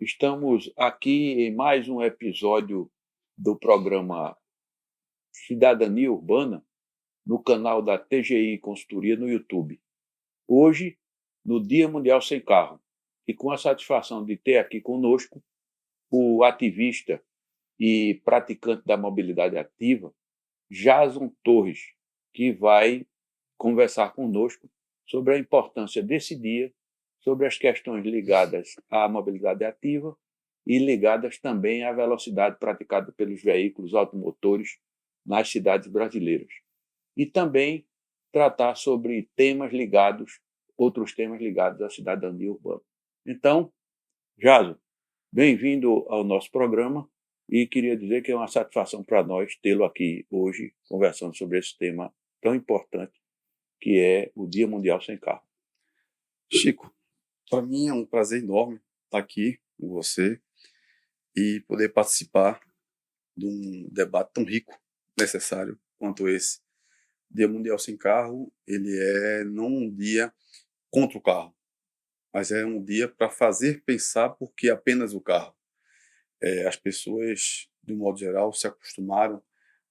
Estamos aqui em mais um episódio do programa Cidadania Urbana, no canal da TGI Consultoria no YouTube. Hoje, no Dia Mundial Sem Carro, e com a satisfação de ter aqui conosco o ativista e praticante da mobilidade ativa, Jason Torres, que vai conversar conosco sobre a importância desse dia, sobre as questões ligadas à mobilidade ativa e ligadas também à velocidade praticada pelos veículos automotores nas cidades brasileiras. E também tratar sobre outros temas ligados à cidadania urbana. Então, Jason, bem-vindo ao nosso programa e queria dizer que é uma satisfação para nós tê-lo aqui hoje conversando sobre esse tema tão importante que é o Dia Mundial Sem Carro. Chico, para mim é um prazer enorme estar aqui com você e poder participar de um debate tão rico, necessário quanto esse. Dia Mundial Sem Carro, ele é não um dia contra o carro, mas é um dia para fazer pensar por que apenas o carro. As pessoas, de um modo geral, se acostumaram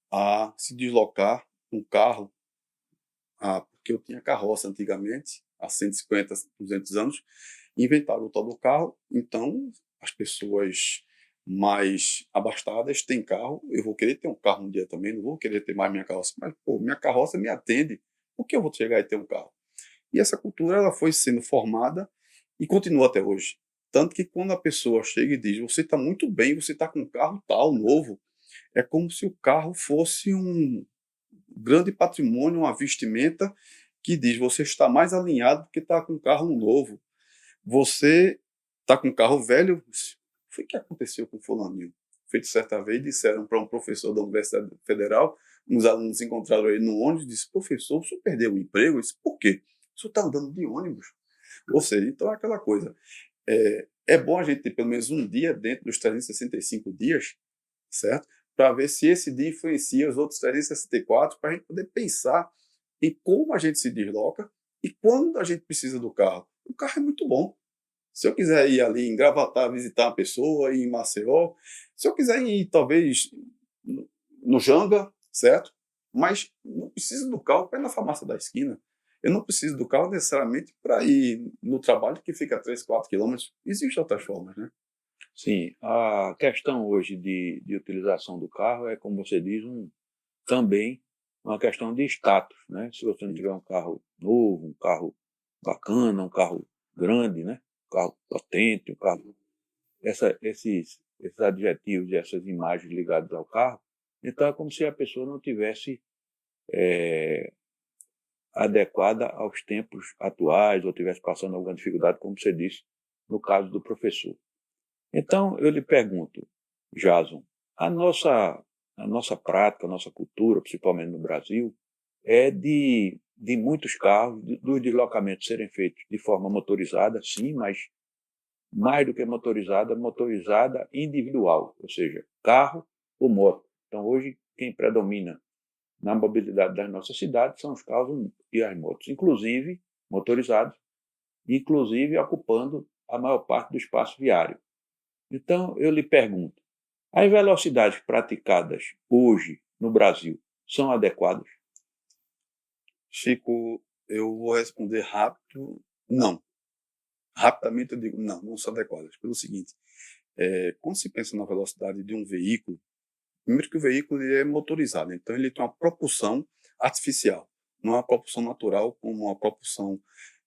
a se deslocar com carro, porque eu tinha carroça antigamente, há 150, 200 anos, inventaram o tal do carro, então as pessoas mais abastadas têm carro, eu vou querer ter um carro um dia também, não vou querer ter mais minha carroça, mas minha carroça me atende, por que eu vou chegar e ter um carro? E essa cultura ela foi sendo formada e continua até hoje. Tanto que quando a pessoa chega e diz, você está muito bem, você está com um carro tal, novo, é como se o carro fosse um grande patrimônio, uma vestimenta que diz, você está mais alinhado porque está com um carro novo. Você está com um carro velho? Foi o que aconteceu com fulaninho? Feito certa vez, disseram para um professor da Universidade Federal, uns alunos encontraram ele no ônibus e disse, professor, o senhor perdeu o emprego? Eu disse, por quê? O senhor está andando de ônibus. Ou seja, então é aquela coisa. É bom a gente ter pelo menos um dia dentro dos 365 dias, certo? Para ver se esse dia influencia os outros 364, para a gente poder pensar em como a gente se desloca e quando a gente precisa do carro. O carro é muito bom. Se eu quiser ir ali em Gravatar visitar uma pessoa, ir em Maceió, se eu quiser ir talvez no Janga, certo? Mas não preciso do carro para ir na farmácia da esquina. Eu não preciso do carro necessariamente para ir no trabalho que fica a 3, 4 quilômetros. Existem outras formas, né? Sim, a questão hoje de utilização do carro é, como você diz, também uma questão de status, né? Se você não tiver um carro novo, um carro bacana, um carro grande, né? Um carro potente, um carro... esses adjetivos e essas imagens ligadas ao carro, então é como se a pessoa não tivesse adequada aos tempos atuais ou estivesse passando alguma dificuldade, como você disse, no caso do professor. Então, eu lhe pergunto, Jason, a nossa, a nossa prática, a nossa cultura, principalmente no Brasil, é de muitos carros, dos deslocamentos serem feitos de forma motorizada, sim, mas mais do que motorizada, motorizada individual, ou seja, carro ou moto. Então, hoje, quem predomina na mobilidade das nossas cidades são os carros e as motos, inclusive motorizados, inclusive ocupando a maior parte do espaço viário. Então, eu lhe pergunto, as velocidades praticadas hoje no Brasil são adequadas? Chico, eu vou responder rápido, não. Rapidamente eu digo, não são adequadas. Pelo seguinte, quando se pensa na velocidade de um veículo, primeiro que o veículo ele é motorizado, então ele tem uma propulsão artificial, não é uma propulsão natural como uma propulsão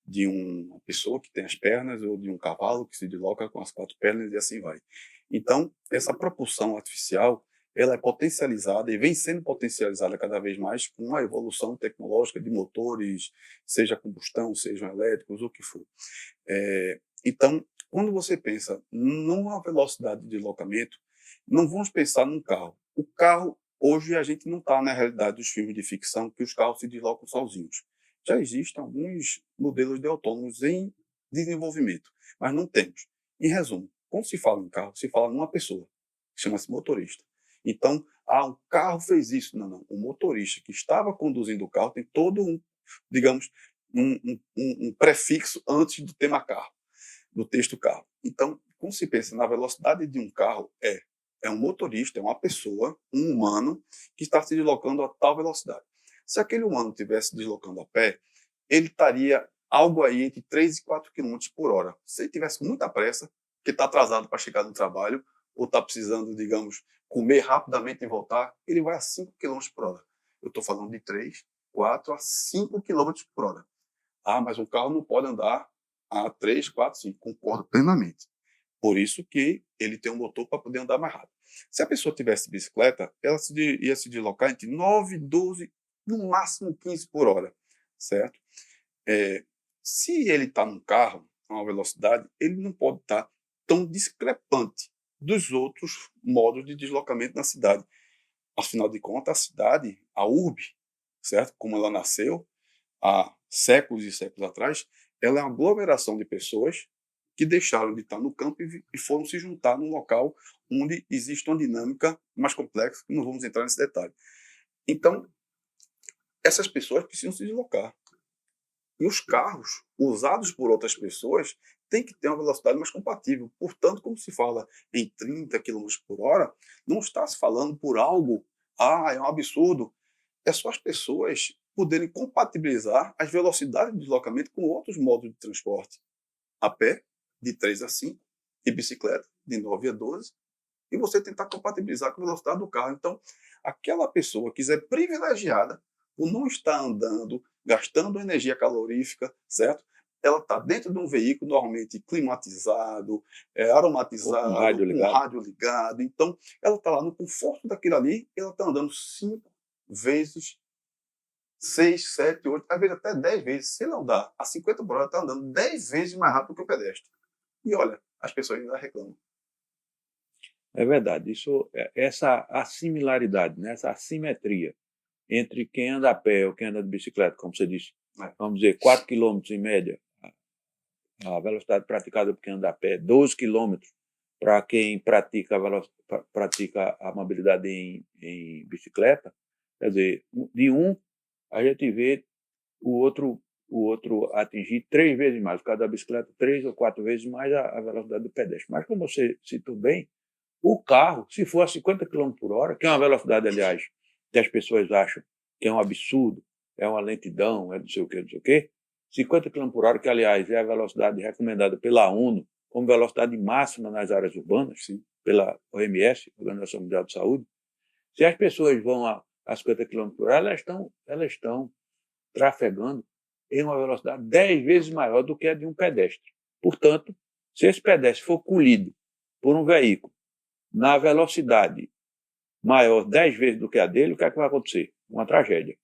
de uma pessoa que tem as pernas ou de um cavalo que se desloca com as 4 pernas e assim vai. Então, essa propulsão artificial, ela é potencializada e vem sendo potencializada cada vez mais com a evolução tecnológica de motores, seja combustão, sejam elétricos, o que for. Então, quando você pensa numa velocidade de deslocamento, não vamos pensar num carro. O carro, hoje, a gente não está na realidade dos filmes de ficção que os carros se deslocam sozinhos. Já existem alguns modelos de autônomos em desenvolvimento, mas não temos. Em resumo, quando se fala em carro, se fala numa pessoa, que chama-se motorista. Então, o carro fez isso. Não. O motorista que estava conduzindo o carro tem todo digamos, um prefixo antes do tema carro, do texto carro. Então, quando se pensa na velocidade de um carro, é um motorista, é uma pessoa, um humano, que está se deslocando a tal velocidade. Se aquele humano estivesse se deslocando a pé, ele estaria algo aí entre 3 e 4 quilômetros por hora. Se ele tivesse com muita pressa, que está atrasado para chegar no trabalho, ou está precisando, digamos, comer rapidamente e voltar, ele vai a 5 quilômetros por hora. Eu estou falando de 3, 4 a 5 quilômetros por hora. Ah, mas o carro não pode andar a 3, 4, 5. Concordo plenamente. Por isso que ele tem um motor para poder andar mais rápido. Se a pessoa tivesse bicicleta, ela ia se deslocar entre 9, 12, no máximo 15 por hora, certo? Se ele está num carro, a uma velocidade, ele não pode estar tão discrepante dos outros modos de deslocamento na cidade. Afinal de contas, a cidade, a urbe, certo? Como ela nasceu há séculos e séculos atrás, ela é uma aglomeração de pessoas que deixaram de estar no campo e foram se juntar num local onde existe uma dinâmica mais complexa, que não vamos entrar nesse detalhe. Então, essas pessoas precisam se deslocar. E os carros usados por outras pessoas têm que ter uma velocidade mais compatível. Portanto, quando se fala em 30 quilômetros por hora, não está se falando por algo, é um absurdo. É só as pessoas poderem compatibilizar as velocidades de deslocamento com outros modos de transporte. A pé, de 3 a 5, e bicicleta, de 9 a 12, e você tentar compatibilizar com a velocidade do carro. Então, aquela pessoa que é privilegiada por não estar andando, gastando energia calorífica, certo? Ela está dentro de um veículo normalmente climatizado, Com aromatizado, rádio com ligado. rádio ligado. Então, ela está lá no conforto daquilo ali e ela está andando 5 vezes, 6, 7, 8, às vezes até 10 vezes. Se não dá a 50 por hora, está andando 10 vezes mais rápido que o pedestre. E olha, as pessoas ainda reclamam. É verdade. Essa assimilaridade, né? Essa assimetria entre quem anda a pé ou quem anda de bicicleta, como você disse, vamos dizer, 4 quilômetros em média, a velocidade praticada por quem anda a pé, 12 quilômetros para quem pratica a mobilidade em bicicleta. Quer dizer, de um, a gente vê o outro atingir 3 vezes mais, o caso da bicicleta, 3 ou 4 vezes mais a velocidade do pedestre. Mas, como você citou bem, o carro, se for a 50 km por hora, que é uma velocidade, aliás, que as pessoas acham que é um absurdo, é uma lentidão, é não sei o quê, não sei o quê, 50 km por hora, que, aliás, é a velocidade recomendada pela ONU como velocidade máxima nas áreas urbanas, sim, pela OMS, Organização Mundial de Saúde, se as pessoas vão a 50 km por hora, elas estão trafegando em uma velocidade 10 vezes maior do que a de um pedestre. Portanto, se esse pedestre for colhido por um veículo na velocidade maior 10 vezes do que a dele, o que é que vai acontecer? Uma tragédia.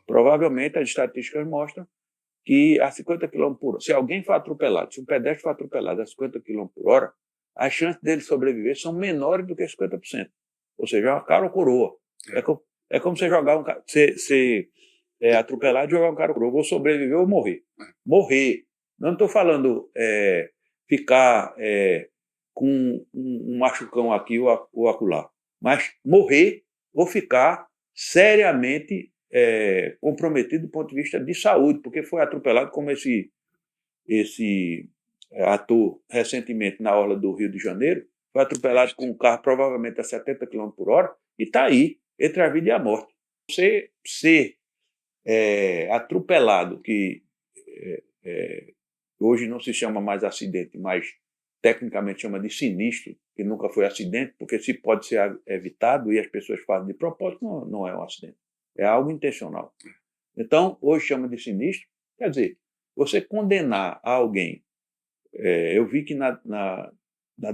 Provavelmente as estatísticas mostram que a 50 km por hora, se alguém for atropelado, se um pedestre for atropelado a 50 km por hora, as chances dele sobreviver são menores do que 50%. Ou seja, é uma cara ou coroa. É como você jogar ser atropelado e jogar um cara ou coroa. Vou sobreviver ou morrer. Morrer. Não estou falando ficar com um machucão aqui ou acolá, mas morrer ou ficar seriamente comprometido do ponto de vista de saúde, porque foi atropelado como esse ator recentemente na orla do Rio de Janeiro, foi atropelado com um carro provavelmente a 70 km por hora e está aí, entre a vida e a morte. Você ser atropelado, que hoje não se chama mais acidente, mas tecnicamente chama de sinistro, que nunca foi acidente, porque se pode ser evitado e as pessoas fazem de propósito, não é um acidente. É algo intencional. Então, hoje chama de sinistro. Quer dizer, você condenar alguém, eu vi que na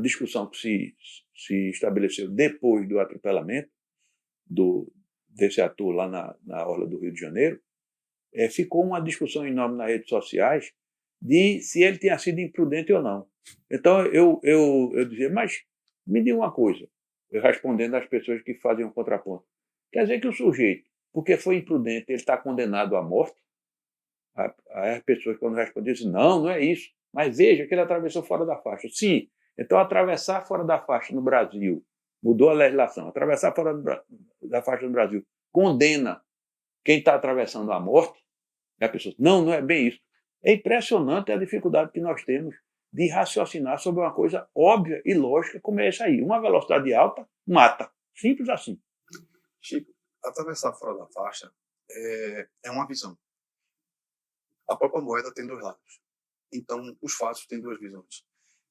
discussão que se estabeleceu depois do atropelamento desse ator lá na orla do Rio de Janeiro, ficou uma discussão enorme nas redes sociais de se ele tinha sido imprudente ou não. Então, eu dizia, mas me diga uma coisa, eu respondendo às pessoas que fazem um contraponto. Quer dizer que o sujeito, porque foi imprudente, ele está condenado à morte? As pessoas, quando respondiam, dizem, não é isso. Mas veja que ele atravessou fora da faixa. Sim, então atravessar fora da faixa no Brasil, mudou a legislação, atravessar fora da faixa no Brasil condena quem está atravessando a morte. E a pessoa, não é bem isso. É impressionante a dificuldade que nós temos de raciocinar sobre uma coisa óbvia e lógica como é essa aí. Uma velocidade alta mata. Simples assim. Chico, atravessar fora da faixa é uma visão. A própria moeda tem dois lados. Então, os fatos têm duas visões.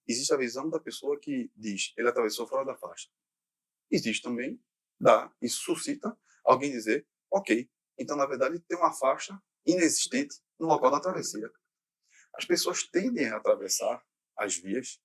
Existe a visão da pessoa que diz, ele atravessou fora da faixa. Existe também, isso suscita alguém dizer, ok, então, na verdade, tem uma faixa inexistente no local da travessia. As pessoas tendem a atravessar as vias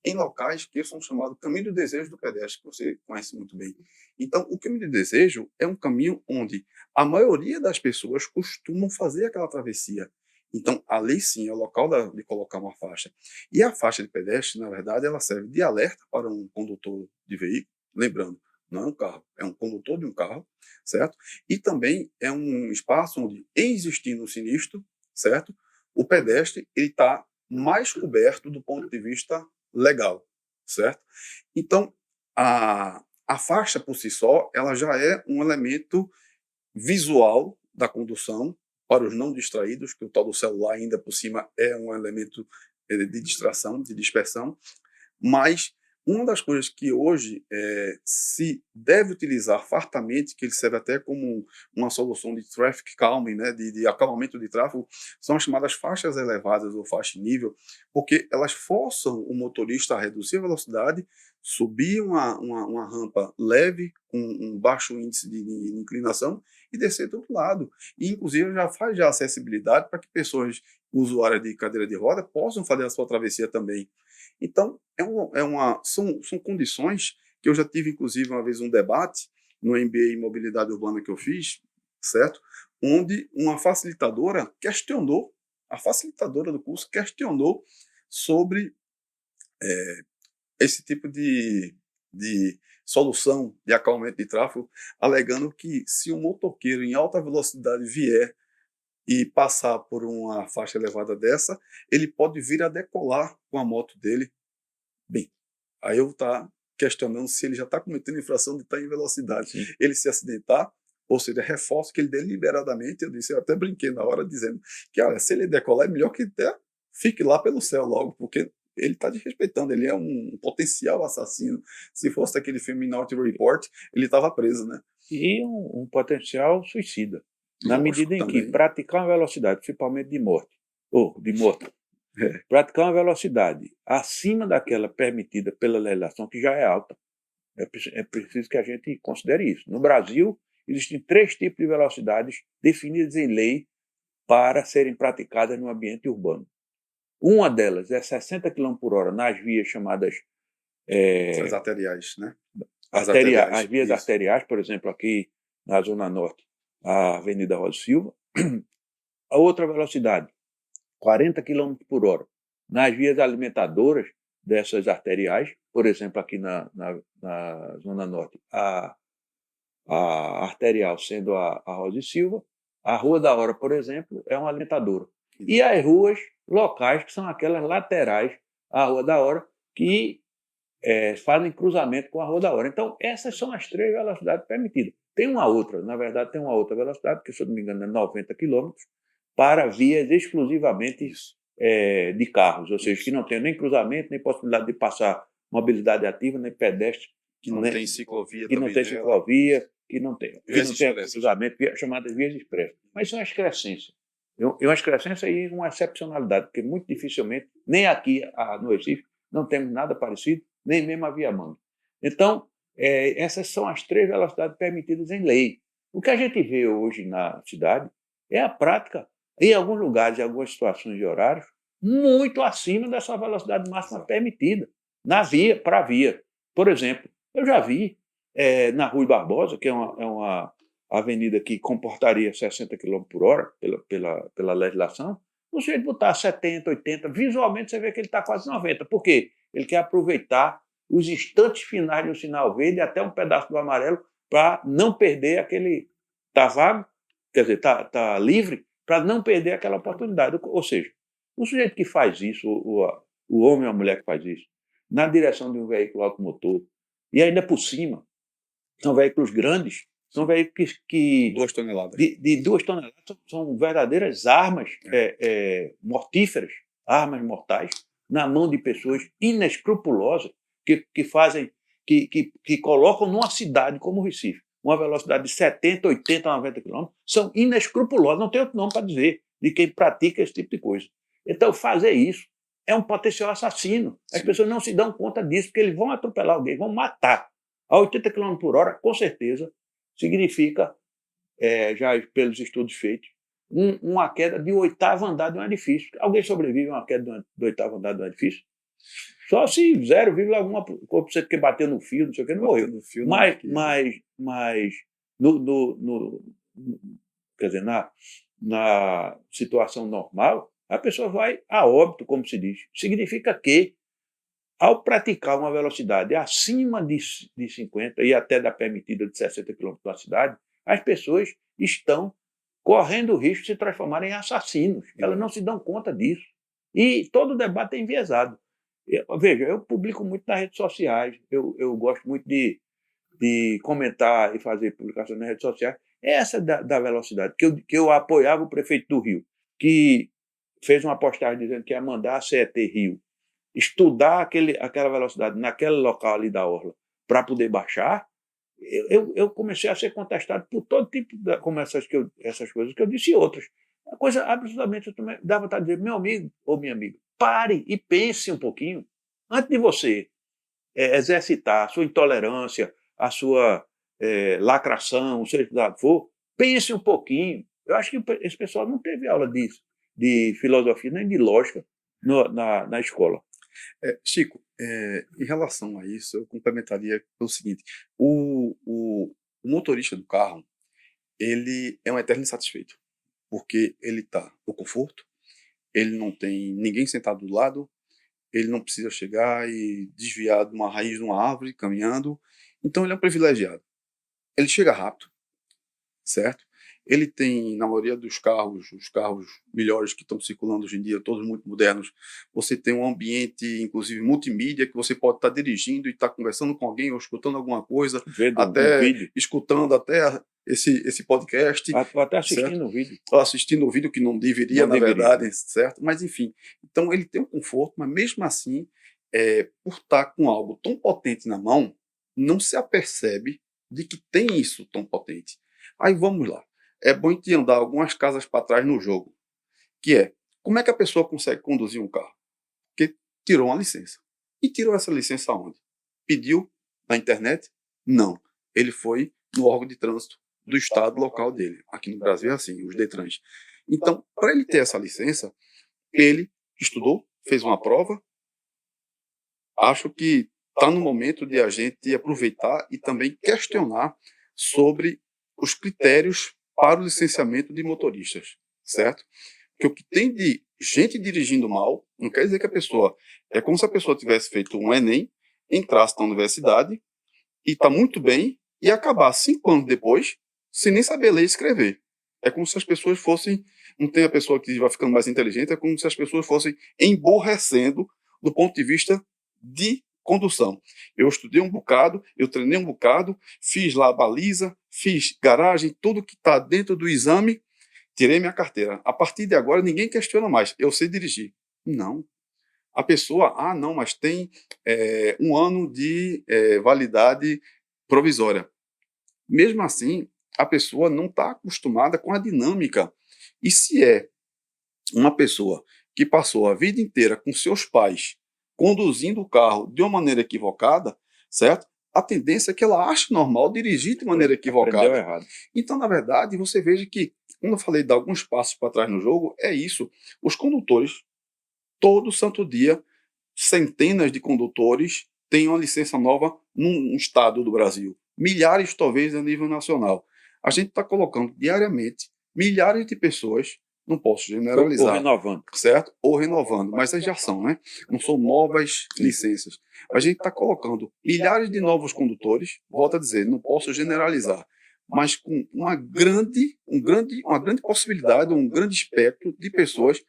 em locais que são chamados caminho do desejo do pedestre, que você conhece muito bem. Então, o caminho do desejo é um caminho onde a maioria das pessoas costumam fazer aquela travessia. Então, ali sim é o local de colocar uma faixa. E a faixa de pedestre, na verdade, ela serve de alerta para um condutor de veículo, lembrando, não é um carro, é um condutor de um carro, certo? E também é um espaço onde, existindo um sinistro, certo? O pedestre está mais coberto do ponto de vista legal, certo? Então, a faixa por si só, ela já é um elemento visual da condução para os não distraídos, que o tal do celular ainda por cima é um elemento de distração, de dispersão, mas uma das coisas que hoje se deve utilizar fartamente, que ele serve até como uma solução de traffic calming, né, de acalmamento de tráfego, são as chamadas faixas elevadas ou faixa nível, porque elas forçam o motorista a reduzir a velocidade, subir uma rampa leve, com um baixo índice de inclinação, e descer do outro lado. E, inclusive, já faz já acessibilidade para que pessoas usuárias de cadeira de roda possam fazer a sua travessia também. Então, são condições que eu já tive, inclusive, uma vez um debate no MBA em Mobilidade Urbana que eu fiz, certo? Onde uma facilitadora questionou, a facilitadora do curso questionou sobre esse tipo de solução de acalmamento de tráfego, alegando que se um motoqueiro em alta velocidade vier e passar por uma faixa elevada dessa, ele pode vir a decolar com a moto dele. Bem, aí eu estou questionando se ele já está cometendo infração de estar em velocidade. Sim. Ele se acidentar, ou seja, reforço que ele deliberadamente, eu até brinquei na hora dizendo que, olha, se ele decolar é melhor que até fique lá pelo céu logo, porque ele está desrespeitando, ele é um potencial assassino. Se fosse aquele filme Minority Report, ele estava preso, né? E um potencial suicida. Na Lógico, medida em que também. praticar uma velocidade, principalmente de moto, praticar uma velocidade acima daquela permitida pela legislação, que já é alta, é preciso que a gente considere isso. No Brasil, existem 3 tipos de velocidades definidas em lei para serem praticadas no ambiente urbano. Uma delas é 60 km/h nas vias chamadas As arteriais, né? as vias isso. arteriais, por exemplo, aqui na Zona Norte, a Avenida Rosa Silva. A outra velocidade, 40 km/h, nas vias alimentadoras dessas arteriais, por exemplo, aqui na Zona Norte, a arterial sendo a Rosa Silva, a Rua da Hora, por exemplo, é uma alimentadora. E as ruas locais, que são aquelas laterais à Rua da Hora, que fazem cruzamento com a Rua da Hora. Então, essas são as 3 velocidades permitidas. Tem uma outra, na verdade, tem uma outra velocidade, que, se eu não me engano, é 90 km, para vias exclusivamente de carros, ou seja, que não tem nem cruzamento, nem possibilidade de passar mobilidade ativa, nem pedestre, que não tem ciclovia que não tem ciclovia, que não tem cruzamento, chamadas vias expressas. Mas são excrescências. E uma excrescência e uma excepcionalidade, porque muito dificilmente, nem aqui no Recife, não temos nada parecido, nem mesmo a Viamão. Então, essas são as 3 velocidades permitidas em lei. O que a gente vê hoje na cidade é a prática, em alguns lugares, em algumas situações de horários, muito acima dessa velocidade máxima permitida, na via, para a via. Por exemplo, eu já vi na Rui Barbosa, que é uma avenida que comportaria 60 km/h pela legislação, o sujeito botar 70, 80, visualmente você vê que ele está quase 90. Por quê? Ele quer aproveitar os instantes finais do sinal verde até um pedaço do amarelo para não perder aquele... Está vago, quer dizer, está livre, para não perder aquela oportunidade. Ou seja, o sujeito que faz isso, o homem ou a mulher que faz isso, na direção de um veículo automotor, e ainda por cima, são veículos grandes, são veículos que 2 toneladas. De 2 toneladas são verdadeiras armas mortíferas, armas mortais, na mão de pessoas inescrupulosas que fazem, que colocam numa cidade como o Recife uma velocidade de 70, 80, 90 quilômetros, são inescrupulosos, não tem outro nome para dizer, de quem pratica esse tipo de coisa. Então, fazer isso é um potencial assassino. As pessoas não se dão conta disso, porque eles vão atropelar alguém, vão matar. A 80 km por hora, com certeza, significa, já pelos estudos feitos, uma queda de 8º andar de um edifício. Alguém sobrevive a uma queda do 8º andar de um edifício? Só se 0, alguma coisa que bateu no fio, não sei o que, não morreu. Mas quer dizer, na situação normal, a pessoa vai a óbito, como se diz. Significa que, ao praticar uma velocidade acima de 50 e até da permitida de 60 km na cidade, as pessoas estão correndo o risco de se transformarem em assassinos. Elas não se dão conta disso. E todo o debate é enviesado. Veja, eu publico muito nas redes sociais, eu gosto muito de comentar e fazer publicações nas redes sociais. Essa da velocidade, que eu apoiava o prefeito do Rio, que fez uma postagem dizendo que ia mandar a CET Rio estudar aquela velocidade naquele local ali da orla para poder baixar. Eu comecei a ser contestado por todo tipo de, como essas coisas que eu disse e outras. Uma coisa absolutamente, dá vontade de dizer, meu amigo ou minha amiga, pare e pense um pouquinho antes de você exercitar a sua intolerância, a sua lacração, seja lá o que for, pense um pouquinho. Eu acho que esse pessoal não teve aula de filosofia nem de lógica na escola. Chico, em relação a isso, eu complementaria pelo seguinte: o motorista do carro, ele é um eterno insatisfeito, porque ele está no conforto, ele não tem ninguém sentado do lado, ele não precisa chegar e desviar de uma raiz de uma árvore caminhando, então ele é um privilegiado. Ele chega rápido, certo? Ele tem, na maioria dos carros, os carros melhores que estão circulando hoje em dia, todos muito modernos, você tem um ambiente, inclusive multimídia, que você pode estar dirigindo e estar conversando com alguém ou escutando alguma coisa, escutando até esse podcast. Até assistindo o vídeo. Assistindo o vídeo, que não deveria, na verdade, certo? Mas, enfim, então ele tem um conforto, mas mesmo assim, por estar com algo tão potente na mão, não se apercebe de que tem isso tão potente. Aí vamos lá. É bom te andar algumas casas para trás no jogo, que é, como é que a pessoa consegue conduzir um carro? Porque tirou uma licença. E tirou essa licença onde? Pediu na internet? Não. Ele foi no órgão de trânsito do estado local dele. Aqui no Brasil é assim, os Detrans. Então, para ele ter essa licença, ele estudou, fez uma prova. Acho que está no momento de a gente aproveitar e também questionar sobre os critérios para o licenciamento de motoristas, certo? Porque o que tem de gente dirigindo mal, não quer dizer que a pessoa... É como se a pessoa tivesse feito um Enem, entrasse na universidade e está muito bem e acabar 5 anos depois sem nem saber ler e escrever. É como se as pessoas fossem... Não tem a pessoa que vai ficando mais inteligente, é como se as pessoas fossem emborrecendo do ponto de vista de condução. Eu estudei um bocado, eu treinei um bocado, fiz lá a baliza, fiz garagem, tudo que está dentro do exame, tirei minha carteira. A partir de agora, ninguém questiona mais, eu sei dirigir. Não. A pessoa, não, mas tem 1 ano de validade provisória. Mesmo assim, a pessoa não está acostumada com a dinâmica. E se é uma pessoa que passou a vida inteira com seus pais conduzindo o carro de uma maneira equivocada, certo? A tendência é que ela ache normal dirigir de maneira equivocada. Errado. Então, na verdade, você veja que, quando eu falei de alguns passos para trás no jogo, é isso. Os condutores, todo santo dia, centenas de condutores têm uma licença nova num estado do Brasil. Milhares, talvez, a nível nacional. A gente está colocando diariamente milhares de pessoas, não posso generalizar. Ou renovando. Certo? Ou renovando, mas já são, né? Não são novas licenças. A gente está colocando milhares de novos condutores, volto a dizer, não posso generalizar, mas com uma grande possibilidade, um grande espectro de pessoas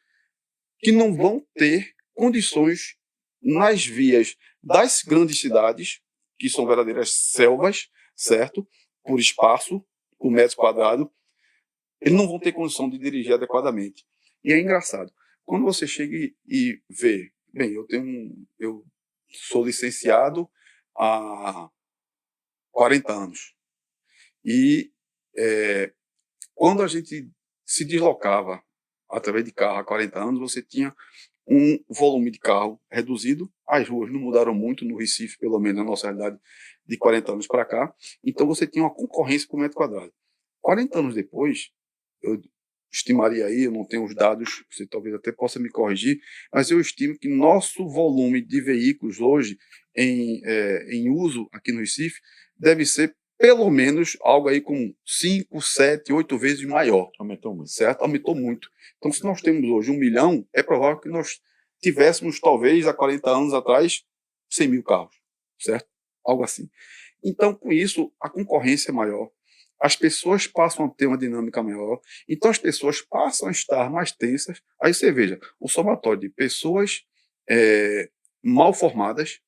que não vão ter condições nas vias das grandes cidades, que são verdadeiras selvas, certo? Por espaço, por metro quadrado, eles não vão ter condição de dirigir adequadamente. E é engraçado. Quando você chega e vê Bem, eu sou licenciado há 40 anos. E quando a gente se deslocava através de carro há 40 anos, você tinha um volume de carro reduzido. As ruas não mudaram muito no Recife, pelo menos na nossa realidade, de 40 anos para cá. Então você tinha uma concorrência por metro quadrado. 40 anos depois, eu estimaria aí, eu não tenho os dados, você talvez até possa me corrigir, mas eu estimo que nosso volume de veículos hoje em uso aqui no Recife deve ser pelo menos algo aí com 5, 7, 8 vezes maior. Aumentou muito. Certo? Aumentou muito. Então, se nós temos hoje 1 milhão, é provável que nós tivéssemos, talvez, há 40 anos atrás, 100 mil carros. Certo? Algo assim. Então, com isso, a concorrência é maior. As pessoas passam a ter uma dinâmica maior. Então, as pessoas passam a estar mais tensas. Aí você veja, o somatório de pessoas mal formadas,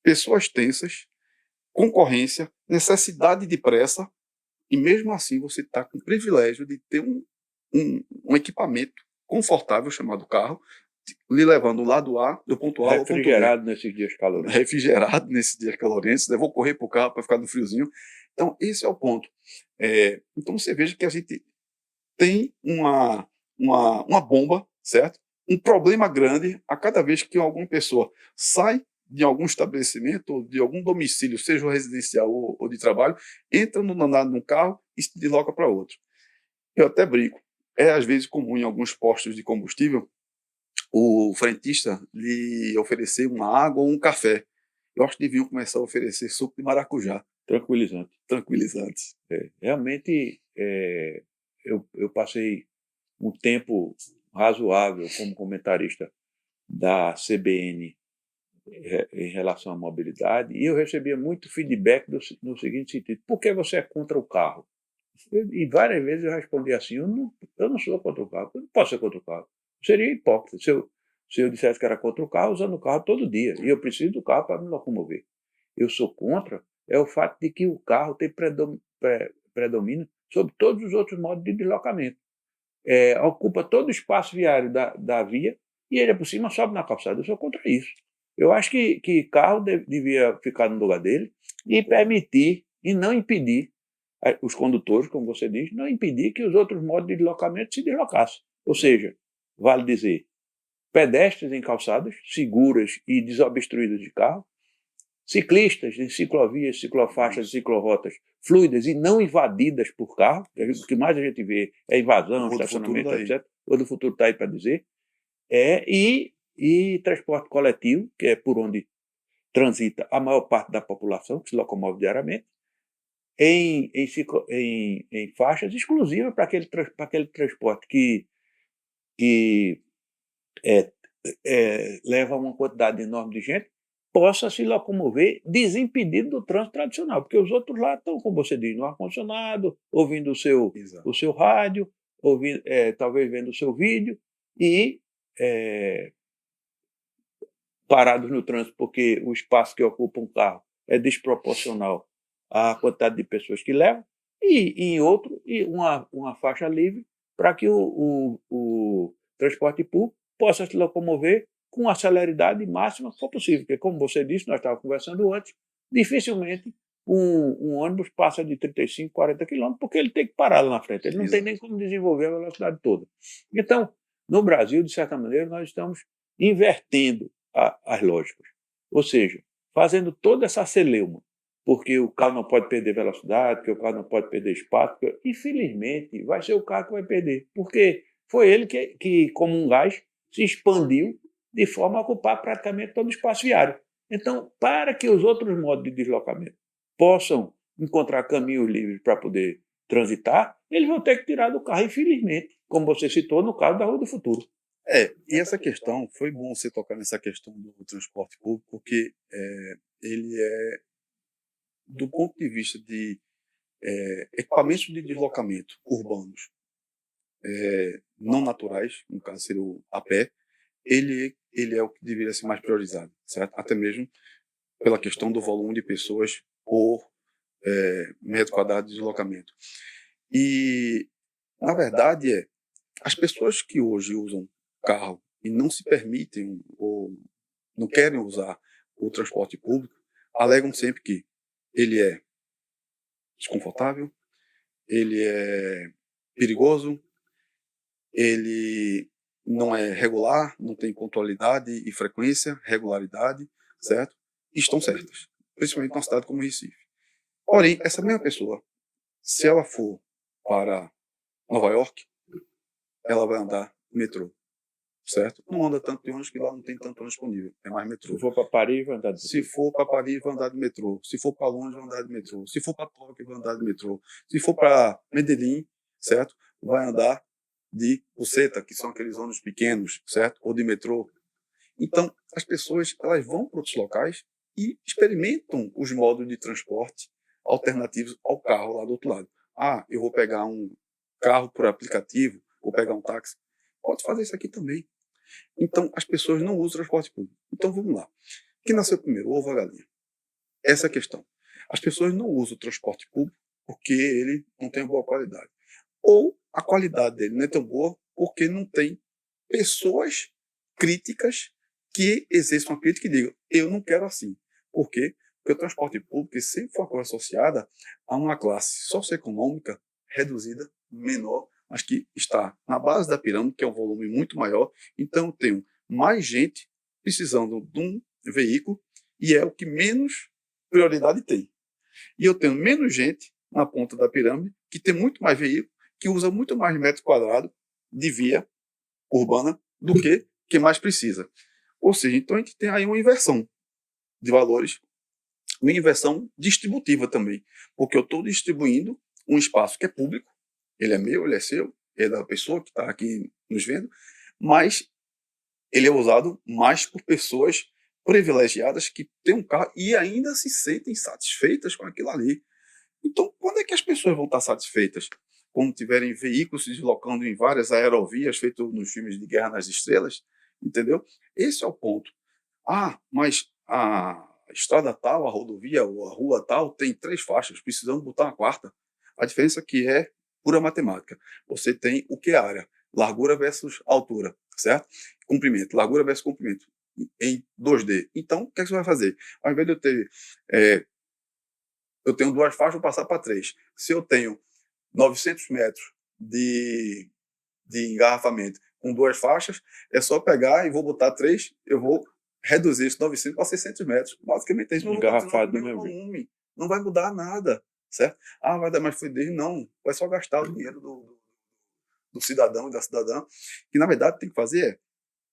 pessoas tensas, concorrência, necessidade de pressa, e mesmo assim você está com o privilégio de ter um equipamento confortável chamado carro, lhe levando do lado A, do ponto A ao ponto B. Refrigerado nesses dias calorosos. Refrigerado nesses dias calorosos. Eu vou correr para o carro para ficar no friozinho. Então, esse é o ponto. Então, você veja que a gente tem uma bomba, certo? Um problema grande a cada vez que alguma pessoa sai de algum estabelecimento ou de algum domicílio, seja residencial ou de trabalho, entra no carro e se desloca para outro. Eu até brinco. É às vezes comum em alguns postos de combustível o frentista lhe oferecer uma água ou um café. Eu acho que deviam começar a oferecer suco de maracujá. Tranquilizante. Tranquilizante. Realmente, eu passei um tempo razoável como comentarista da CBN em relação à mobilidade, e eu recebia muito feedback no seguinte sentido: por que você é contra o carro? E várias vezes eu respondi assim: eu não sou contra o carro, eu não posso ser contra o carro. Eu seria hipócrita se eu dissesse que era contra o carro, usando o carro todo dia, e eu preciso do carro para me locomover. Eu sou contra o fato de que o carro tem predomínio sobre todos os outros modos de deslocamento. Ocupa todo o espaço viário da via e ele, por cima, sobe na calçada. Eu sou contra isso. Eu acho que carro devia ficar no lugar dele e permitir, e não impedir, os condutores, como você diz, não impedir que os outros modos de deslocamento se deslocassem. Ou seja, vale dizer, pedestres em calçadas seguras e desobstruídas de carro, ciclistas em ciclovias, ciclofaixas, ciclorotas fluidas e não invadidas por carro, o que mais a gente vê é invasão, estacionamento, etc. O do futuro está aí para dizer. E transporte coletivo, que é por onde transita a maior parte da população, que se locomove diariamente, em faixas exclusivas para aquele transporte que leva uma quantidade enorme de gente, possa se locomover desimpedido do trânsito tradicional, porque os outros lá estão, como você diz, no ar-condicionado, ouvindo o seu rádio, talvez vendo o seu vídeo, e parados no trânsito, porque o espaço que ocupa um carro é desproporcional à quantidade de pessoas que levam, e em outro, uma faixa livre para que o transporte público possa se locomover com a celeridade máxima que for possível, porque, como você disse, nós estávamos conversando antes, dificilmente um ônibus passa de 35, 40 quilômetros, porque ele tem que parar lá na frente, ele não tem nem como desenvolver a velocidade toda. Então, no Brasil, de certa maneira, nós estamos invertendo as lógicas, ou seja, fazendo toda essa celeuma, porque o carro não pode perder velocidade, porque o carro não pode perder espaço, porque, infelizmente, vai ser o carro que vai perder, porque foi ele que como um gás, se expandiu de forma a ocupar praticamente todo o espaço viário. Então, para que os outros modos de deslocamento possam encontrar caminhos livres para poder transitar, eles vão ter que tirar do carro, infelizmente, como você citou no caso da Rua do Futuro. E essa questão, foi bom você tocar nessa questão do transporte público, porque ele é, do ponto de vista de equipamentos de deslocamento urbanos não naturais, no caso seria a pé, ele é o que deveria ser mais priorizado, certo? Até mesmo pela questão do volume de pessoas por metro quadrado de deslocamento. E, na verdade, as pessoas que hoje usam carro e não se permitem ou não querem usar o transporte público, alegam sempre que ele é desconfortável, ele é perigoso, ele não é regular, não tem pontualidade e frequência, regularidade, certo? E estão certas, principalmente numa cidade como Recife. Porém, essa mesma pessoa, se ela for para Nova York, ela vai andar metrô, certo? Não anda tanto de ônibus, que lá não tem tanto ônibus disponível, é mais metrô. Se for para Paris, vai andar de Se for para Paris, vai andar de metrô. Se for para Londres, vai andar de metrô. Se for para Tóquio, vai andar de metrô. Se for para Medellín, certo? Vai andar de buseta, que são aqueles ônibus pequenos, certo? Ou de metrô. Então, as pessoas elas vão para outros locais e experimentam os modos de transporte alternativos ao carro lá do outro lado. Ah, eu vou pegar um carro por aplicativo, vou pegar um táxi. Pode fazer isso aqui também. Então, as pessoas não usam transporte público. Então, vamos lá. Quem nasceu primeiro, o ovo ou a galinha? Essa é a questão. As pessoas não usam o transporte público porque ele não tem boa qualidade. Ou a qualidade dele não é tão boa porque não tem pessoas críticas que exerçam a crítica e digam, eu não quero assim. Por quê? Porque o transporte público sempre foi uma coisa associada a uma classe socioeconômica reduzida, menor, mas que está na base da pirâmide, que é um volume muito maior. Então, eu tenho mais gente precisando de um veículo e é o que menos prioridade tem. E eu tenho menos gente na ponta da pirâmide que tem muito mais veículo, que usa muito mais metros quadrados de via urbana do que quem mais precisa. Ou seja, então a gente tem aí uma inversão de valores, uma inversão distributiva também, porque eu estou distribuindo um espaço que é público, ele é meu, ele é seu, ele é da pessoa que está aqui nos vendo, mas ele é usado mais por pessoas privilegiadas que têm um carro e ainda se sentem satisfeitas com aquilo ali. Então, quando é que as pessoas vão estar satisfeitas? Quando tiverem veículos se deslocando em várias aerovias, feito nos filmes de Guerra nas Estrelas, entendeu? Esse é o ponto. Ah, mas a estrada tal, a rodovia ou a rua tal tem 3 faixas, precisamos botar uma quarta. A diferença que é pura matemática. Você tem o que é área? Largura versus altura, certo? Comprimento, largura versus comprimento em 2D. Então, o que é que você vai fazer? Ao invés de eu ter eu tenho 2 faixas, vou passar para 3. Se eu tenho 900 metros de engarrafamento com 2 faixas, é só pegar e vou botar 3, eu vou reduzir esse 900 para 600 metros. Basicamente, isso não vai engarrafado continuar do com o mesmo mesmo jeito. volume. Não vai mudar nada, certo? Ah, vai dar mais fluidez? Não. Vai só gastar o dinheiro do cidadão e da cidadã. Que, na verdade, tem que fazer é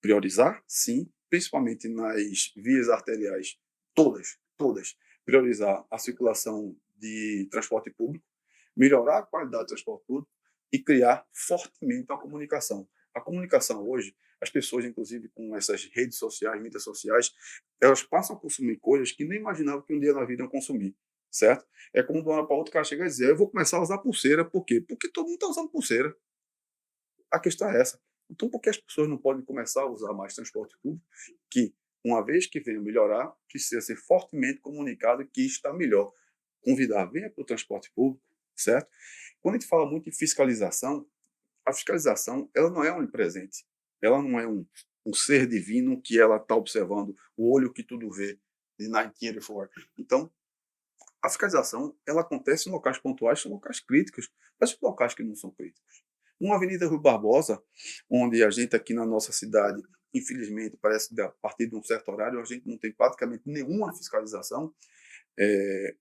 priorizar, sim, principalmente nas vias arteriais, todas. Priorizar a circulação de transporte público, melhorar a qualidade do transporte público e criar fortemente a comunicação. A comunicação hoje, as pessoas, inclusive, com essas redes sociais, mídias sociais, elas passam a consumir coisas que nem imaginavam que um dia na vida iam consumir, certo? É como de uma hora para outra o cara chega e dizer, eu vou começar a usar pulseira, por quê? Porque todo mundo está usando pulseira. A questão é essa. Então, por que as pessoas não podem começar a usar mais transporte público? Que, uma vez que venha melhorar, precisa ser fortemente comunicado que está melhor. Convidar, venha para o transporte público, certo? Quando a gente fala muito em fiscalização, a fiscalização ela não é onipresente. Ela não é um ser divino que ela está observando, o olho que tudo vê, de 1984. Então, a fiscalização ela acontece em locais pontuais, são locais críticos, mas em locais que não são críticos. Uma Avenida Rui Barbosa, onde a gente aqui na nossa cidade, infelizmente, parece que a partir de um certo horário a gente não tem praticamente nenhuma fiscalização.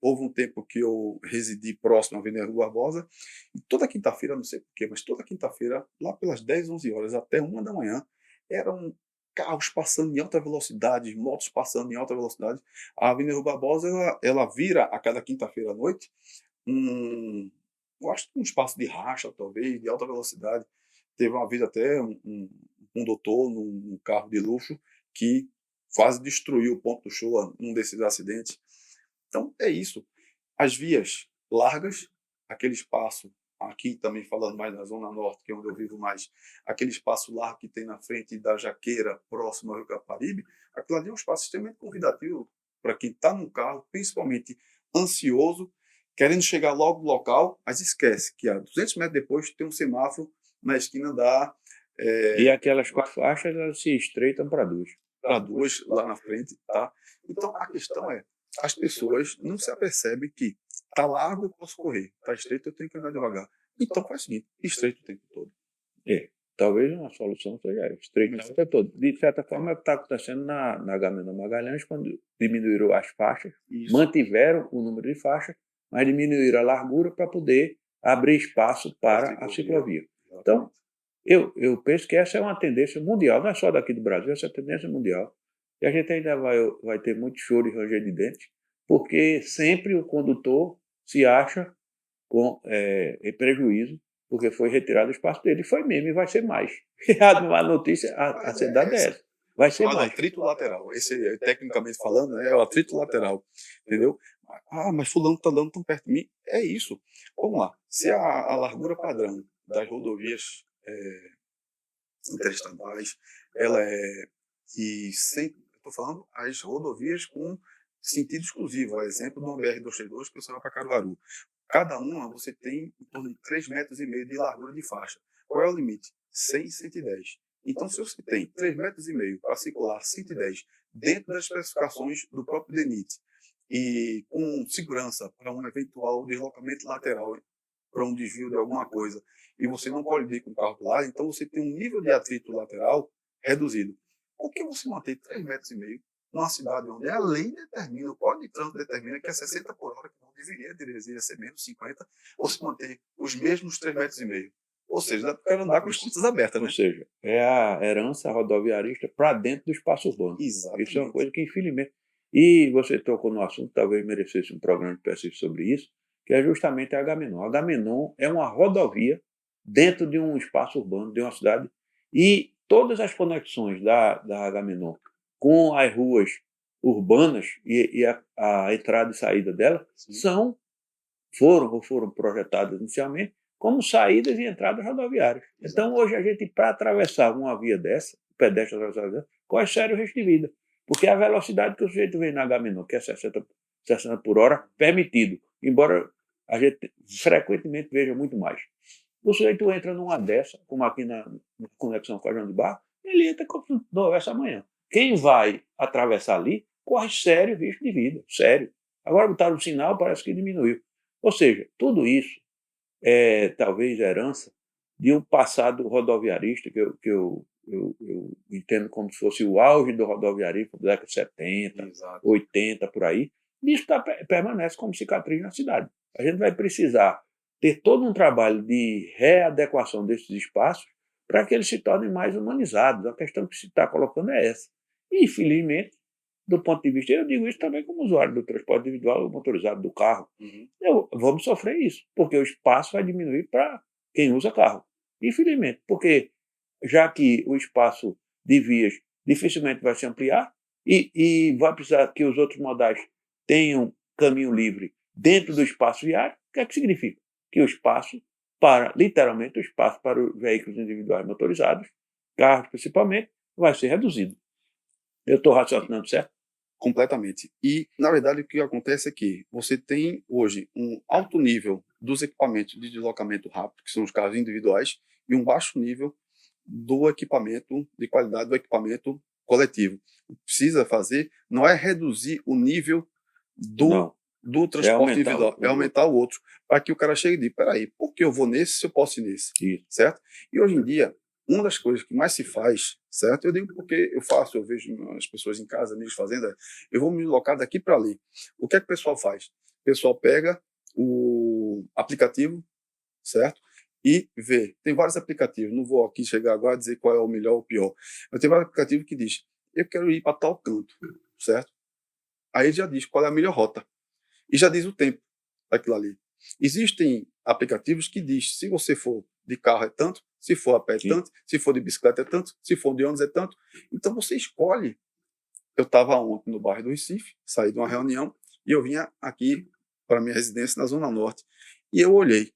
Houve um tempo que eu residi próximo à Avenida Rui Barbosa e toda quinta-feira, não sei porquê, mas toda quinta-feira, lá pelas 10, 11 horas até 1 da manhã, eram carros passando em alta velocidade, motos passando em alta velocidade. A Avenida Rui Barbosa ela vira a cada quinta-feira à noite um, eu acho que um espaço de racha, talvez, de alta velocidade. Teve uma vez até um doutor num carro de luxo que quase destruiu o ponto do show num desses acidentes. Então, é isso. As vias largas, aquele espaço, aqui também falando mais da Zona Norte, que é onde eu vivo mais, aquele espaço largo que tem na frente da Jaqueira, próximo ao Rio Caparibe, aquilo ali é um espaço extremamente convidativo para quem está num carro, principalmente ansioso, querendo chegar logo no local, mas esquece que a 200 metros depois tem um semáforo na esquina da... E aquelas 4 faixas elas se estreitam para 2. para duas lá na frente, tá? Então, a questão é, as pessoas não se apercebem que tá largo, eu posso correr, tá estreito, eu tenho que andar devagar. Então, faz o seguinte, estreito o tempo todo. Talvez uma solução seja estreitar o tempo todo. De certa forma, é o que está acontecendo na Agamenon Magalhães, quando diminuíram as faixas, mantiveram o número de faixas, mas diminuíram a largura para poder abrir espaço para a ciclovia. Então, eu penso que essa é uma tendência mundial, não é só daqui do Brasil, essa é a tendência mundial. E a gente ainda vai ter muito choro e ranger de dente, porque sempre o condutor se acha em prejuízo, porque foi retirado o espaço dele. Foi mesmo e vai ser mais. A notícia, a verdade é essa. Vai ser mais. Atrito lateral. Esse, tecnicamente falando, é o atrito lateral. Entendeu? Mas fulano está dando tão perto de mim. É isso. Vamos lá. Se a largura padrão das rodovias interestaduais, ela é de 100, estou falando as rodovias com sentido exclusivo, a exemplo do BR-232 que você vai para Caruaru. Cada uma você tem em torno de 3,5 metros de largura de faixa. Qual é o limite? 100 e 110. Então, se você tem 3,5 metros para circular 110 dentro das especificações do próprio DENIT e com segurança para um eventual deslocamento lateral, para um desvio de alguma coisa, e você não colidir com o carro do lado, então você tem um nível de atrito lateral reduzido. Por que você manter 3,5 metros numa cidade onde a lei determina, o Código de Trânsito determina que é 60 por hora, que não deveria ser menos 50, você manter os mesmos 3,5 metros? Ou seja, dá para o cara andar com as portas abertas, né? Ou seja, é a herança rodoviarista para dentro do espaço urbano. Exatamente. Isso é uma coisa que, infelizmente... E você tocou no assunto, talvez merecesse um programa específico sobre isso, que é justamente a Agamenon. A Agamenon é uma rodovia dentro de um espaço urbano, de uma cidade, e todas as conexões da Agamenon com as ruas urbanas e a entrada e saída dela foram projetadas inicialmente como saídas e entradas rodoviárias. Então, hoje, a gente, para atravessar uma via dessa, o pedestre atravessar dessa, corre sério risco de vida. Porque a velocidade que o sujeito vem na Agamenon, que é 60 por hora, permitido, embora a gente frequentemente veja muito mais. O sujeito entra numa dessa, como aqui na conexão com a João de Barro, ele entra como se não houvesse amanhã. Quem vai atravessar ali corre sério risco de vida, sério. Agora botaram o sinal, parece que diminuiu. Ou seja, tudo isso é talvez herança de um passado rodoviarista que eu entendo como se fosse o auge do rodoviarismo da década de 70, Exato. 80, por aí. Isso permanece como cicatriz na cidade. A gente vai precisar ter todo um trabalho de readequação desses espaços para que eles se tornem mais humanizados. A questão que se está colocando é essa. E, infelizmente, do ponto de vista, eu digo isso também como usuário do transporte individual ou motorizado do carro, vamos sofrer isso, porque o espaço vai diminuir para quem usa carro. Infelizmente, porque já que o espaço de vias dificilmente vai se ampliar e vai precisar que os outros modais tenham caminho livre dentro do espaço viário, o que é que significa? Que o espaço literalmente, o espaço para os veículos individuais motorizados, carros principalmente, vai ser reduzido. Eu estou raciocinando certo? Completamente. E, na verdade, o que acontece é que você tem hoje um alto nível dos equipamentos de deslocamento rápido, que são os carros individuais, e um baixo nível do equipamento, de qualidade do equipamento coletivo. O que precisa fazer não é reduzir o nível do transporte individual, é aumentar o outro, para que o cara chegue e diga, peraí, por que eu vou nesse se eu posso ir nesse? Isso. Certo? E hoje em dia, uma das coisas que mais se faz, certo? Eu digo porque eu vejo as pessoas em casa, amigos fazendo, eu vou me deslocar daqui para ali. O que é que o pessoal faz? O pessoal pega o aplicativo, certo? E vê. Tem vários aplicativos, não vou aqui chegar agora a dizer qual é o melhor ou o pior, mas tem vários aplicativos que diz, eu quero ir para tal canto, certo? Aí já diz qual é a melhor rota. E já diz o tempo daquilo ali. Existem aplicativos que diz, se você for de carro é tanto, se for a pé é tanto, se for de bicicleta é tanto, se for de ônibus é tanto. Então você escolhe. Eu estava ontem no bairro do Recife, saí de uma reunião e eu vinha aqui para minha residência na Zona Norte. E eu olhei.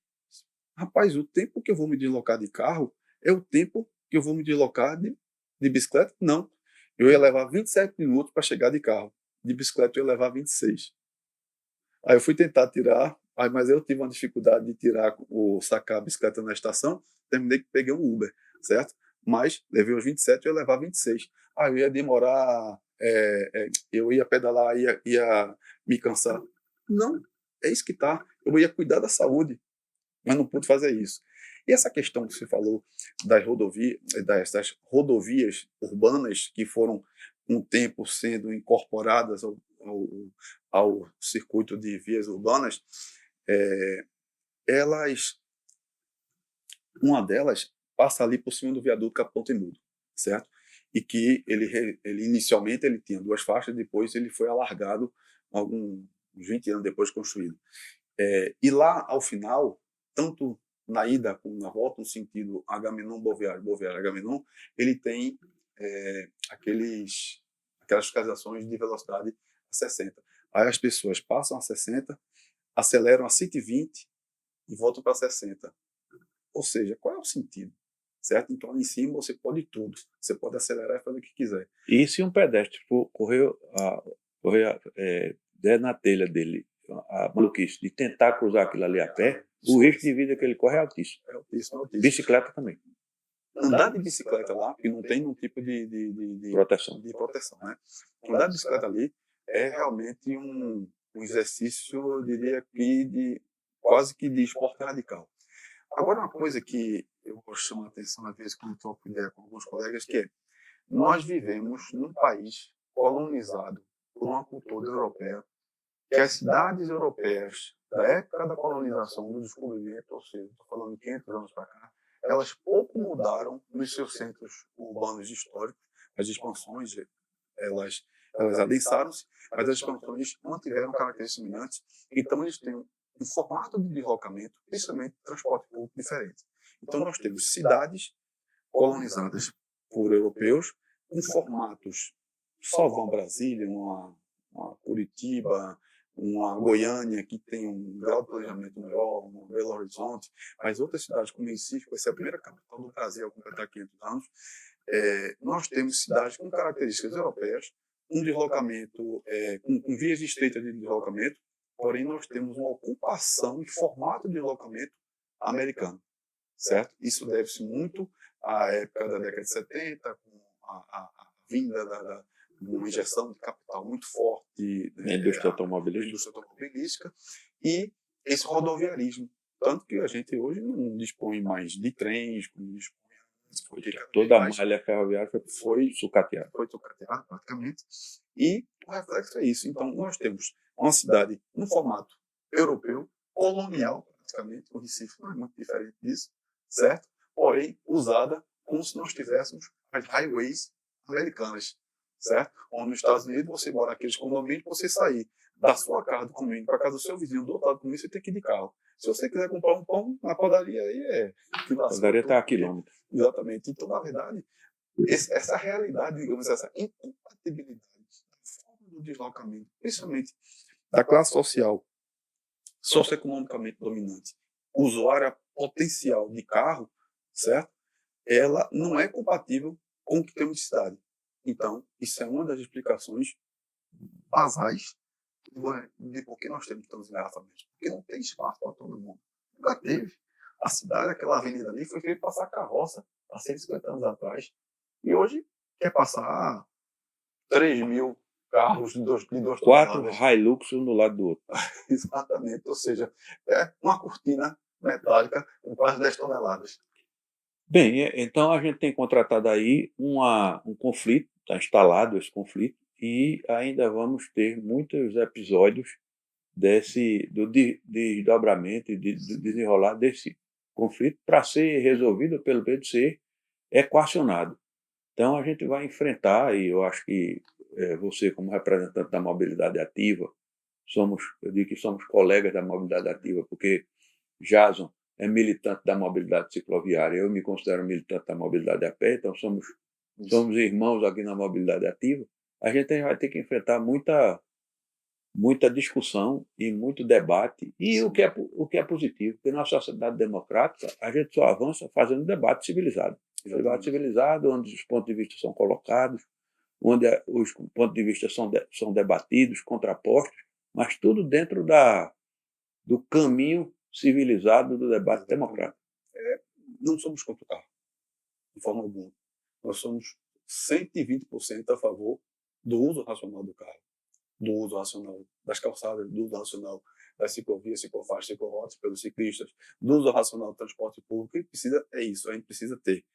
Rapaz, o tempo que eu vou me deslocar de carro é o tempo que eu vou me deslocar de bicicleta? Não. Eu ia levar 27 minutos para chegar de carro. De bicicleta eu ia levar 26. Aí eu fui tentar tirar, mas eu tive uma dificuldade de sacar a bicicleta na estação, terminei que peguei um Uber, certo? Mas levei os 27 e eu ia levar 26. eu ia demorar, eu ia pedalar, ia me cansar. Não, é isso que tá. Eu ia cuidar da saúde, mas não pude fazer isso. E essa questão que você falou das rodovias urbanas que foram um tempo sendo incorporadas ao circuito de vias urbanas, elas, uma delas passa ali por cima do viaduto Capitão Temudo, certo? E que ele inicialmente ele tinha 2 faixas, depois ele foi alargado uns 20 anos depois de construído. E lá, ao final, tanto na ida como na volta, no sentido Agamenon-Boviário, Boviário-Agamenon, ele tem aquelas fiscalizações de velocidade a 60. Aí as pessoas passam a 60, aceleram a 120 e voltam para 60. Ou seja, qual é o sentido? Certo? Então, ali em cima você pode tudo. Você pode acelerar e fazer o que quiser. E se um pedestre correr der na telha dele a maluquice de tentar cruzar aquilo ali a pé, o risco de vida que ele corre é altíssimo. É altíssimo, altíssimo. Bicicleta também. Andar de bicicleta lá, que não tem nenhum tipo de Proteção. né? Andar de bicicleta ali é realmente um exercício, eu diria que quase que de esporte radical. Agora, uma coisa que eu vou chamar a atenção, às vezes, quando troco ideia com alguns colegas, que é: nós vivemos num país colonizado por uma cultura europeia, que as cidades europeias, da época da colonização, do descobrimento, ou seja, estou falando de 500 anos para cá, elas pouco mudaram nos seus centros urbanos históricos. As expansões, elas adensaram-se, mas as expansões mantiveram características semelhantes. Então, eles têm um formato de deslocamento, principalmente transporte público, diferente. Então, nós temos cidades colonizadas por europeus, com formatos, só vão Brasília, uma Curitiba, uma Goiânia, que tem um grau de planejamento melhor, um Belo Horizonte, mas outras cidades como Recife, que vai ser a primeira capital do Brasil a completar 500 anos, nós temos cidades com características europeias, um deslocamento, com vias estreitas de deslocamento, porém nós temos uma ocupação e formato de deslocamento americano, certo? Isso deve-se muito à época da década de 70, com a vinda de uma injeção de capital muito forte Na indústria automobilística e esse rodoviarismo. Tanto que a gente hoje não dispõe mais de trens, como dispõe toda a malha ferroviária foi sucateada. Foi sucateada, praticamente. E o reflexo é isso. Então, nós temos uma cidade no formato europeu, colonial, praticamente. O Recife não é muito diferente disso, certo? Porém, usada como se nós tivéssemos as highways americanas, certo? Onde nos Estados Unidos você mora naqueles condomínios, você sair da sua casa do condomínio para a casa do seu vizinho do outro lado do condomínio, você tem que ir de carro. Se você quiser comprar um pão na padaria, aí a padaria está a quilômetros. Exatamente. Então, na verdade, essa realidade, digamos, essa incompatibilidade da forma do deslocamento, principalmente da classe social, socioeconomicamente dominante, usuária potencial de carro, certo? Ela não é compatível com o que temos de cidade. Então, isso é uma das explicações basais de por que nós temos tantos engarrafamentos. Porque não tem espaço para todo mundo. Nunca teve. A cidade, aquela avenida ali, foi feita para passar carroça há 150 anos atrás. E hoje quer passar 3 mil carros de 2 4 toneladas. Hilux um do lado do outro. Exatamente. Ou seja, é uma cortina metálica com quase 10 toneladas. Bem, então a gente tem contratado aí um conflito, está instalado esse conflito, e ainda vamos ter muitos episódios do desdobramento e do desenrolar desse conflito para ser resolvido, pelo menos ser equacionado. Então a gente vai enfrentar, e eu acho que você, como representante da mobilidade ativa, eu digo que somos colegas da mobilidade ativa, porque Jason é militante da mobilidade cicloviária, eu me considero militante da mobilidade a pé, então somos irmãos aqui na mobilidade ativa. A gente vai ter que enfrentar muita discussão e muito debate, e o que é positivo, porque na sociedade democrática a gente só avança fazendo debate civilizado. Debate civilizado, onde os pontos de vista são colocados, onde os pontos de vista são debatidos, contrapostos, mas tudo dentro do caminho civilizado do debate democrático. Não somos contra o carro, de forma alguma. Nós somos 120% a favor do uso racional do carro, do uso racional das calçadas, do uso racional das ciclovias, ciclofaixas, ciclorotas pelos ciclistas, do uso racional do transporte público. A gente precisa, a gente precisa ter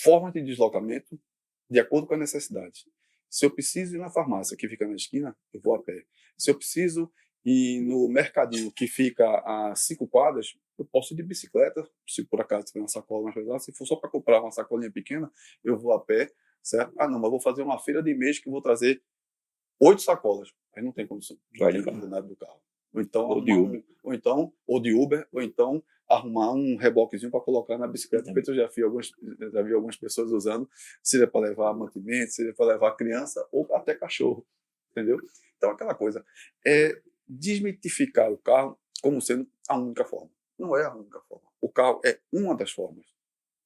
forma de deslocamento de acordo com a necessidade. Se eu preciso ir na farmácia que fica na esquina, eu vou a pé. Se eu preciso ir no mercadinho que fica a 5 quadras, eu posso ir de bicicleta, se por acaso tiver uma sacola mais pesada. Se for só para comprar uma sacolinha pequena, eu vou a pé, certo? Ah, não, mas vou fazer uma feira de mês que vou trazer 8 sacolas. Aí não tem condição. Não tem nada do carro. Ou então, ou de Uber, ou então arrumar um reboquezinho para colocar na bicicleta, porque eu já vi algumas pessoas usando, seja para levar mantimento, seja para levar criança ou até cachorro, entendeu? Então, aquela coisa, é desmitificar o carro como sendo a única forma. Não é a única forma. O carro é uma das formas.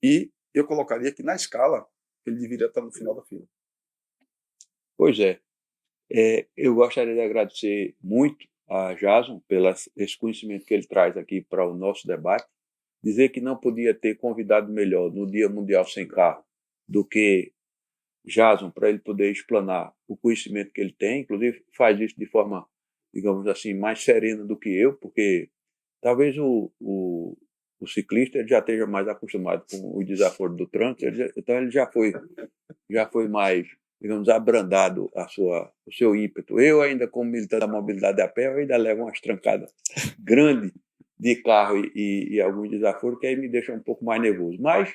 E eu colocaria que, na escala, ele deveria estar no final da fila. Pois é. Eu gostaria de agradecer muito a Jason pelo esse conhecimento que ele traz aqui para o nosso debate. Dizer que não podia ter convidado melhor no Dia Mundial Sem Carro do que Jason, para ele poder explanar o conhecimento que ele tem. Inclusive, faz isso de forma, digamos assim, mais serena do que eu, porque talvez o ciclista ele já esteja mais acostumado com o desaforo do trânsito, então ele já foi mais, digamos, abrandado o seu ímpeto. Eu ainda, como militante da mobilidade a pé, eu ainda levo umas trancadas grandes de carro e alguns desaforos que aí me deixam um pouco mais nervoso. Mas,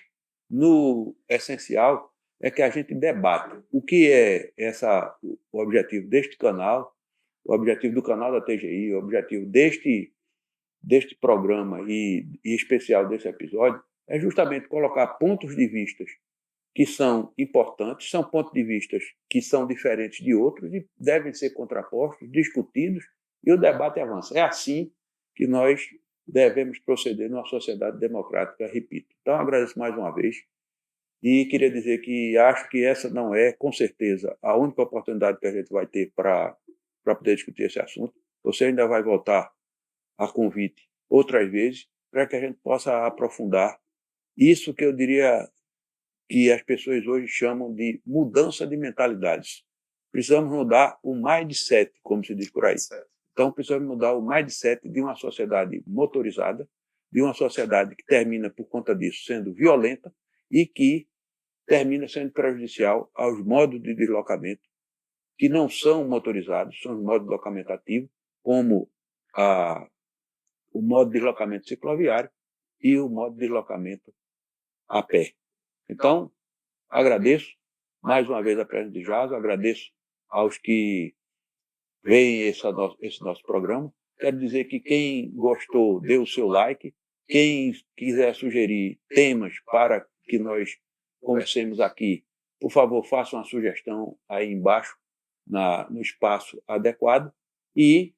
no essencial, é que a gente debata o que é o objetivo deste canal, o objetivo do canal da TGI, o objetivo deste programa e especial desse episódio, é justamente colocar pontos de vistas que são importantes, são pontos de vista que são diferentes de outros e devem ser contrapostos, discutidos, e o debate avança. É assim que nós devemos proceder numa sociedade democrática, repito. Então, agradeço mais uma vez e queria dizer que acho que essa não é, com certeza, a única oportunidade que a gente vai ter para poder discutir esse assunto. Você ainda vai voltar a convite outras vezes para que a gente possa aprofundar isso que eu diria que as pessoas hoje chamam de mudança de mentalidades. Precisamos mudar o mindset, como se diz por aí. Então, precisamos mudar o mindset de uma sociedade motorizada, de uma sociedade que termina, por conta disso, sendo violenta e que termina sendo prejudicial aos modos de deslocamento que não são motorizados, são os modos de deslocamento ativo, como o modo de deslocamento cicloviário e o modo de deslocamento a pé. Então, agradeço mais uma vez a presença de Jason, agradeço aos que veem esse nosso programa. Quero dizer que quem gostou, dê o seu like. Quem quiser sugerir temas para que nós conversemos aqui, por favor, faça uma sugestão aí embaixo, no espaço adequado. E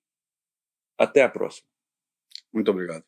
até a próxima. Muito obrigado.